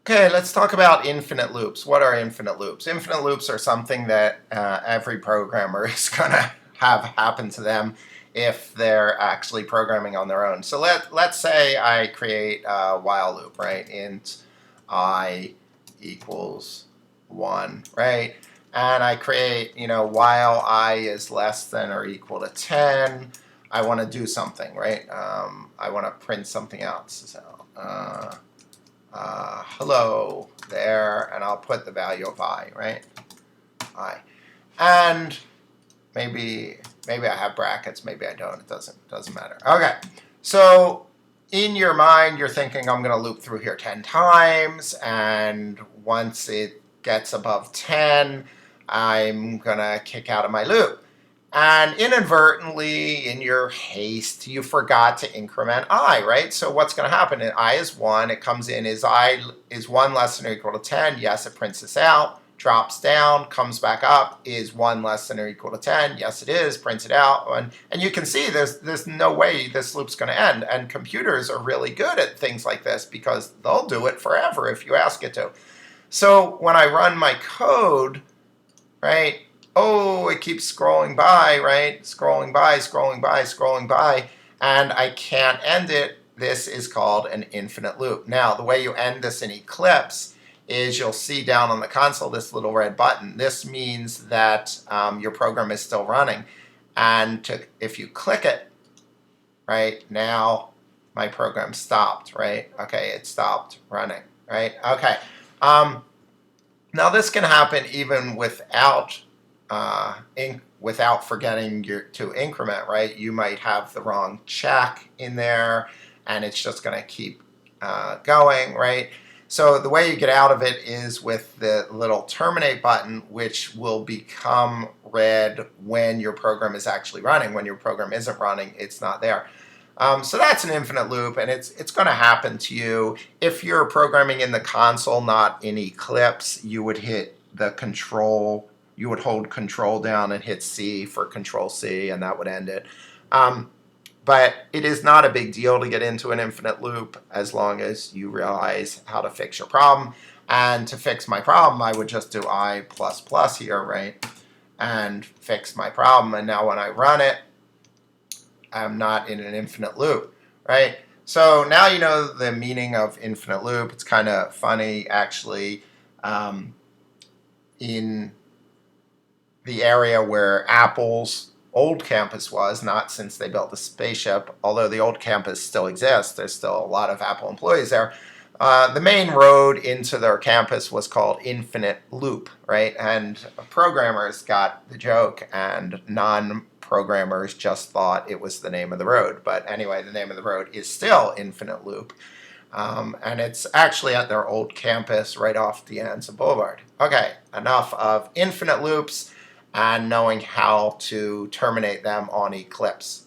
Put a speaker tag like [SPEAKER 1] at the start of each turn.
[SPEAKER 1] Okay, let's talk about infinite loops. What are infinite loops? Infinite loops are something that every programmer is going to have happen to them if they're actually programming on their own. So let's say I create a while loop, right? Int I equals 1, right? And I create, while I is less than or equal to 10, I want to do something, right? I want to print something else. So, hello there, and I'll put the value of I, right? I. And maybe I have brackets, maybe I don't. It doesn't matter. Okay, so in your mind, you're thinking I'm going to loop through here 10 times, and once it gets above 10, I'm going to kick out of my loop. And inadvertently, in your haste, you forgot to increment I, right? So what's going to happen? I is 1. It comes in. Is I is 1 less than or equal to 10? Yes, it prints this out. Drops down, comes back up. Is 1 less than or equal to 10? Yes, it is. Prints it out. And you can see there's no way this loop's going to end. And computers are really good at things like this because they'll do it forever if you ask it to. So when I run my code, right, oh, it keeps scrolling by, right? Scrolling by, scrolling by, scrolling by, and I can't end it. This is called an infinite loop. Now, the way you end this in Eclipse is you'll see down on the console this little red button. This means that your program is still running. And if you click it, right, now my program stopped, right? Okay, it stopped running, right? Okay. Now, this can happen even without forgetting to increment, right? You might have the wrong check in there, and it's just going to keep going, right? So the way you get out of it is with the little terminate button, which will become red when your program is actually running. When your program isn't running, it's not there. So that's an infinite loop, and it's going to happen to you. If you're programming in the console, not in Eclipse, you would hit the control. You would hold control down and hit C for control C, and that would end it. But it is not a big deal to get into an infinite loop as long as you realize how to fix your problem. And to fix my problem, I would just do I++ here, right? And fix my problem. And now when I run it, I'm not in an infinite loop, right? So now you know the meaning of infinite loop. It's kind of funny, actually, in the area where Apple's old campus was, not since they built the spaceship, although the old campus still exists. There's still a lot of Apple employees there. The main road into their campus was called Infinite Loop, right? And programmers got the joke, and non-programmers just thought it was the name of the road. But anyway, the name of the road is still Infinite Loop. And it's actually at their old campus right off De Anza Boulevard. Okay, enough of infinite loops and knowing how to terminate them on Eclipse.